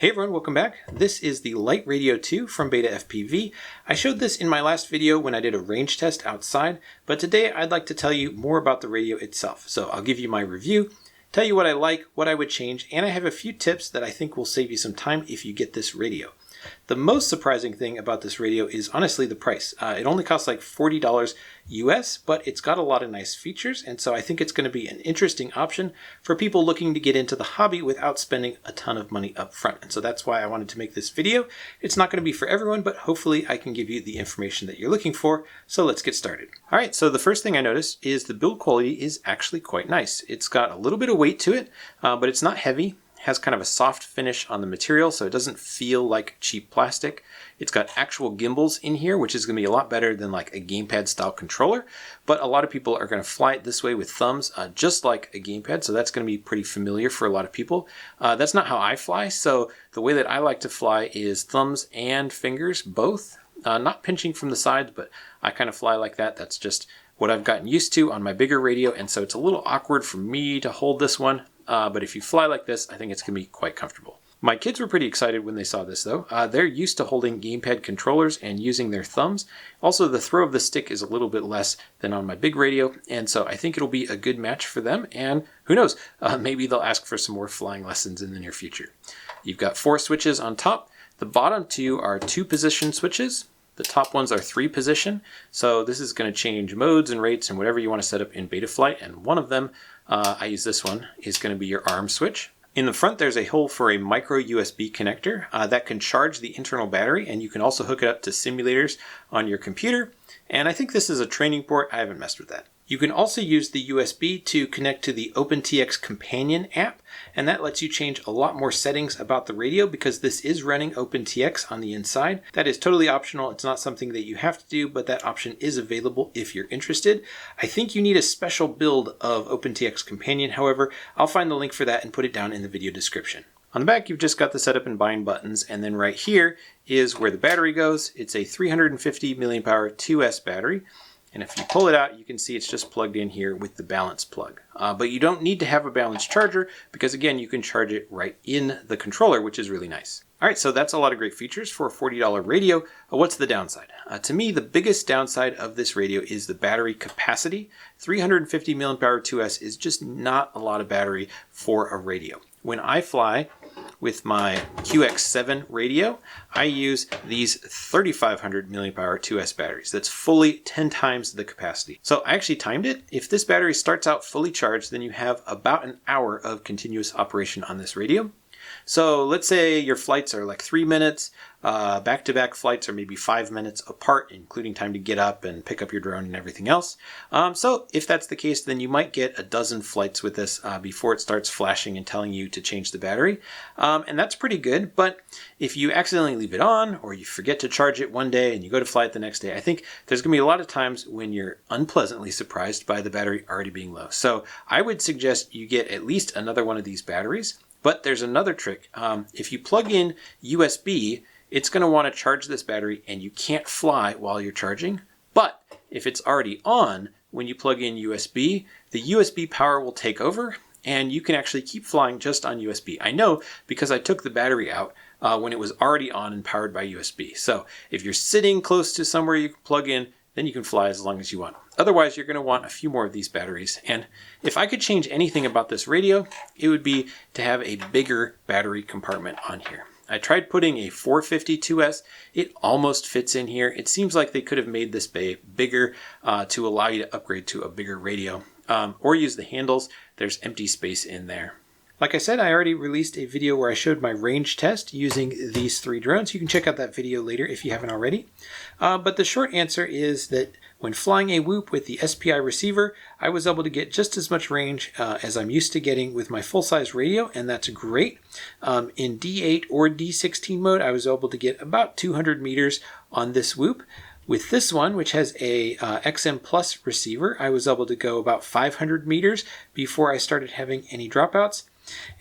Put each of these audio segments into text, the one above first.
Hey everyone, welcome back. This is the Lite Radio 2 from Beta FPV. I showed this in my last video when I did a range test outside, but today I'd like to tell you more about the radio itself. So I'll give you my review, tell you what I like, what I would change, and I have a few tips that I think will save you some time if you get this radio. The most surprising thing about this radio is honestly the price. It only costs like $40 US, but it's got a lot of nice features, and so I think it's going to be an interesting option for people looking to get into the hobby without spending a ton of money up front. And so that's why I wanted to make this video. It's not going to be for everyone, but hopefully I can give you the information that you're looking for. So let's get started. All right, so the first thing I noticed is the build quality is actually quite nice. It's got a little bit of weight to it, but it's not heavy. Has kind of a soft finish on the material, so it doesn't feel like cheap plastic. It's got actual gimbals in here, which is going to be a lot better than like a gamepad style controller, but a lot of people are going to fly it this way with thumbs, just like a gamepad, so that's going to be pretty familiar for a lot of people. That's not how I fly, so the way that I like to fly is thumbs and fingers, both. Not pinching from the sides, but I kind of fly like that. That's just what I've gotten used to on my bigger radio, and so it's a little awkward for me to hold this one. But if you fly like this, I think it's going to be quite comfortable. My kids were pretty excited when they saw this though. They're used to holding gamepad controllers and using their thumbs. Also, the throw of the stick is a little bit less than on my big radio, and so I think it'll be a good match for them, and who knows, maybe they'll ask for some more flying lessons in the near future. You've got 4 switches on top. The bottom 2 are 2-position switches. The top ones are 3-position, so this is going to change modes and rates and whatever you want to set up in Betaflight, and one of them, I use this one, is going to be your arm switch. In the front there's a hole for a micro USB connector that can charge the internal battery, and you can also hook it up to simulators on your computer, and I think this is a training port. I haven't messed with that. You can also use the USB to connect to the OpenTX Companion app, and that lets you change a lot more settings about the radio because this is running OpenTX on the inside. That is totally optional. It's not something that you have to do, but that option is available if you're interested. I think you need a special build of OpenTX Companion, however. I'll find the link for that and put it down in the video description. On the back, you've just got the setup and bind buttons, and then right here is where the battery goes. It's a 350 milliamp hour 2S battery. And if you pull it out, you can see it's just plugged in here with the balance plug. But you don't need to have a balance charger because, again, you can charge it right in the controller, which is really nice. All right, so that's a lot of great features for a $40 radio. What's the downside? To me, the biggest downside of this radio is the battery capacity. 350 milliamp hour 2S is just not a lot of battery for a radio. When I fly with my QX7 radio, I use these 3500 milliamp hour 2S batteries. That's fully 10 times the capacity. So I actually timed it. If this battery starts out fully charged, then you have about an hour of continuous operation on this radio. So let's say your flights are like 3 minutes, back-to-back flights are maybe 5 minutes apart, including time to get up and pick up your drone and everything else. So if that's the case, then you might get a dozen flights with this before it starts flashing and telling you to change the battery. And that's pretty good, but if you accidentally leave it on or you forget to charge it one day and you go to fly it the next day, I think there's going to be a lot of times when you're unpleasantly surprised by the battery already being low. So I would suggest you get at least another one of these batteries. But there's another trick. If you plug in USB, it's going to want to charge this battery and you can't fly while you're charging. But if it's already on, when you plug in USB, the USB power will take over and you can actually keep flying just on USB. I know because I took the battery out when it was already on and powered by USB. So if you're sitting close to somewhere you can plug in, then you can fly as long as you want. Otherwise, you're going to want a few more of these batteries. And if I could change anything about this radio, it would be to have a bigger battery compartment on here. I tried putting a 452S. It almost fits in here. It seems like they could have made this bay bigger to allow you to upgrade to a bigger radio or use the handles. There's empty space in there. Like I said, I already released a video where I showed my range test using these 3 drones. You can check out that video later if you haven't already. But the short answer is that when flying a Whoop with the SPI receiver, I was able to get just as much range as I'm used to getting with my full-size radio, and that's great. In D8 or D16 mode, I was able to get about 200 meters on this Whoop. With this one, which has a XM Plus receiver, I was able to go about 500 meters before I started having any dropouts.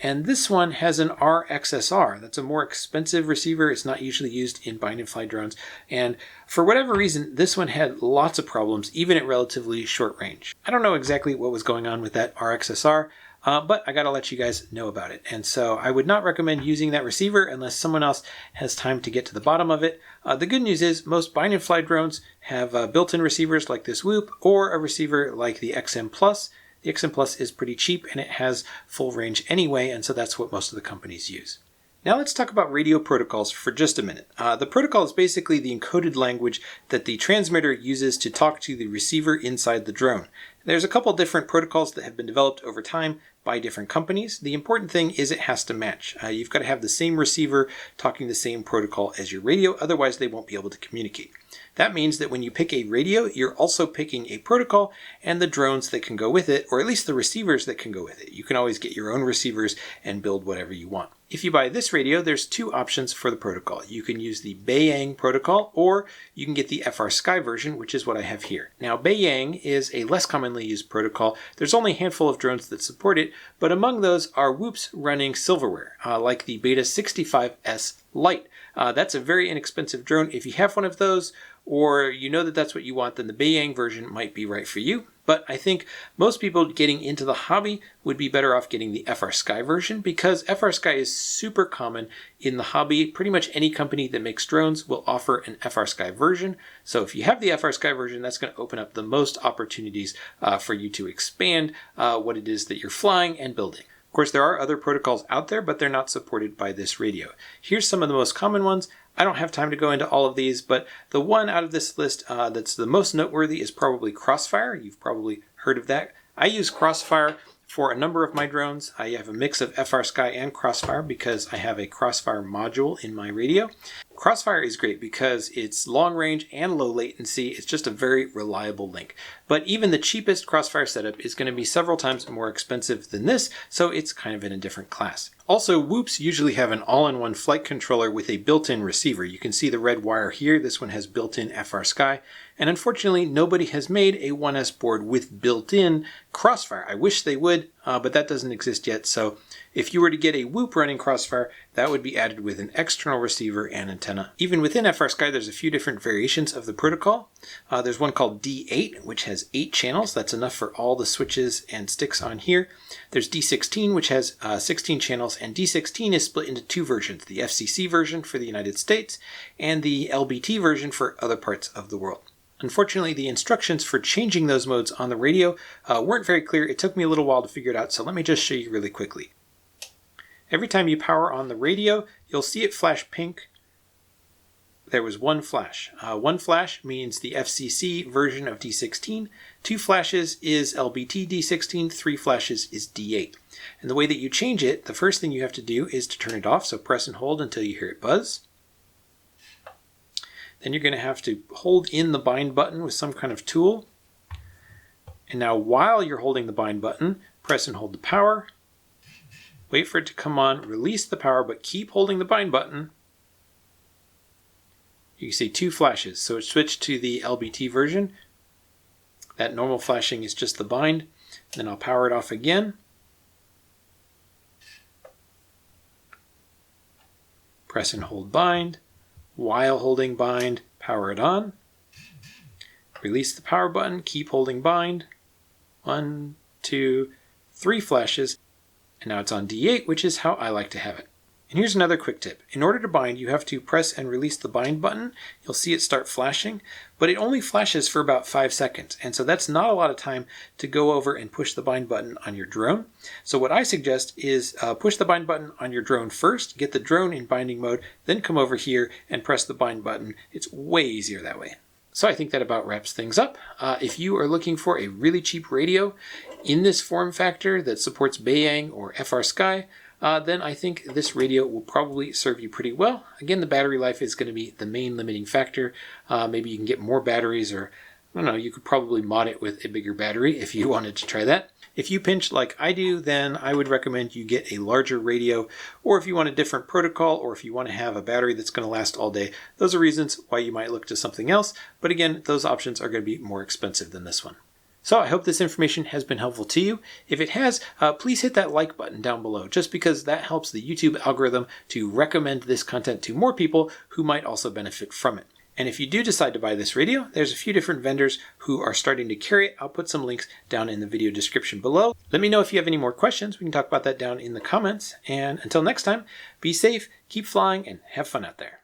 And this one has an RXSR. That's a more expensive receiver. It's not usually used in bind and fly drones. And for whatever reason, this one had lots of problems, even at relatively short range. I don't know exactly what was going on with that RXSR, but I gotta let you guys know about it. And so I would not recommend using that receiver unless someone else has time to get to the bottom of it. The good news is most bind and fly drones have built-in receivers like this Whoop or a receiver like the XM Plus. The XM Plus is pretty cheap and it has full range anyway, and so that's what most of the companies use. Now let's talk about radio protocols for just a minute. The protocol is basically the encoded language that the transmitter uses to talk to the receiver inside the drone. There's a couple different protocols that have been developed over time by different companies. The important thing is it has to match. You've got to have the same receiver talking the same protocol as your radio, otherwise they won't be able to communicate. That means that when you pick a radio, you're also picking a protocol and the drones that can go with it, or at least the receivers that can go with it. You can always get your own receivers and build whatever you want. If you buy this radio, there's two options for the protocol. You can use the Beiyang protocol, or you can get the FrSky version, which is what I have here. Now, Beiyang is a less commonly used protocol. There's only a handful of drones that support it, but among those are Whoops running silverware, like the Beta 65S Lite. That's a very inexpensive drone. If you have one of those, or you know that that's what you want, then the Beiyang version might be right for you. But I think most people getting into the hobby would be better off getting the FrSky version, because FrSky is super common in the hobby. Pretty much any company that makes drones will offer an FrSky version. So if you have the FrSky version, that's going to open up the most opportunities for you to expand what it is that you're flying and building. Of course, there are other protocols out there, but they're not supported by this radio. Here's some of the most common ones. I don't have time to go into all of these, but the one out of this list that's the most noteworthy is probably Crossfire. You've probably heard of that. I use Crossfire for a number of my drones. I have a mix of FrSky and Crossfire because I have a Crossfire module in my radio. Crossfire is great because it's long range and low latency. It's just a very reliable link. But even the cheapest Crossfire setup is going to be several times more expensive than this, so it's kind of in a different class. Also, Whoops usually have an all-in-one flight controller with a built-in receiver. You can see the red wire here. This one has built-in FrSky. And unfortunately, nobody has made a 1S board with built-in Crossfire. I wish they would, but that doesn't exist yet. So if you were to get a Whoop running Crossfire, that would be added with an external receiver and antenna. Even within FrSky, there's a few different variations of the protocol. There's one called D8, which has 8 channels. That's enough for all the switches and sticks on here. There's D16, which has 16 channels, and D16 is split into 2 versions, the FCC version for the United States and the LBT version for other parts of the world. Unfortunately, the instructions for changing those modes on the radio weren't very clear. It took me a little while to figure it out, so let me just show you really quickly. Every time you power on the radio, you'll see it flash pink. There was one flash. One flash means the FCC version of D16. 2 flashes is LBT D16. 3 flashes is D8. And the way that you change it, the first thing you have to do is to turn it off. So press and hold until you hear it buzz. Then you're going to have to hold in the bind button with some kind of tool. And now while you're holding the bind button, press and hold the power. Wait for it to come on, release the power, but keep holding the bind button. You can see 2 flashes. So it switched to the LBT version. That normal flashing is just the bind. Then I'll power it off again. Press and hold bind. While holding bind, power it on. Release the power button, keep holding bind. 1, 2, 3 flashes. And now it's on D8, which is how I like to have it. And here's another quick tip. In order to bind, you have to press and release the bind button. You'll see it start flashing, but it only flashes for about 5 seconds. And so that's not a lot of time to go over and push the bind button on your drone. So what I suggest is push the bind button on your drone first, get the drone in binding mode, then come over here and press the bind button. It's way easier that way. So I think that about wraps things up. If you are looking for a really cheap radio in this form factor that supports Beiyang or FrSky, then I think this radio will probably serve you pretty well. Again, the battery life is going to be the main limiting factor. Maybe you can get more batteries, or I don't know, you could probably mod it with a bigger battery if you wanted to try that. If you pinch like I do, then I would recommend you get a larger radio, or if you want a different protocol, or if you want to have a battery that's going to last all day. Those are reasons why you might look to something else, but again, those options are going to be more expensive than this one. So I hope this information has been helpful to you. If it has, please hit that like button down below, just because that helps the YouTube algorithm to recommend this content to more people who might also benefit from it. And if you do decide to buy this radio, there's a few different vendors who are starting to carry it. I'll put some links down in the video description below. Let me know if you have any more questions. We can talk about that down in the comments. And until next time, be safe, keep flying, and have fun out there.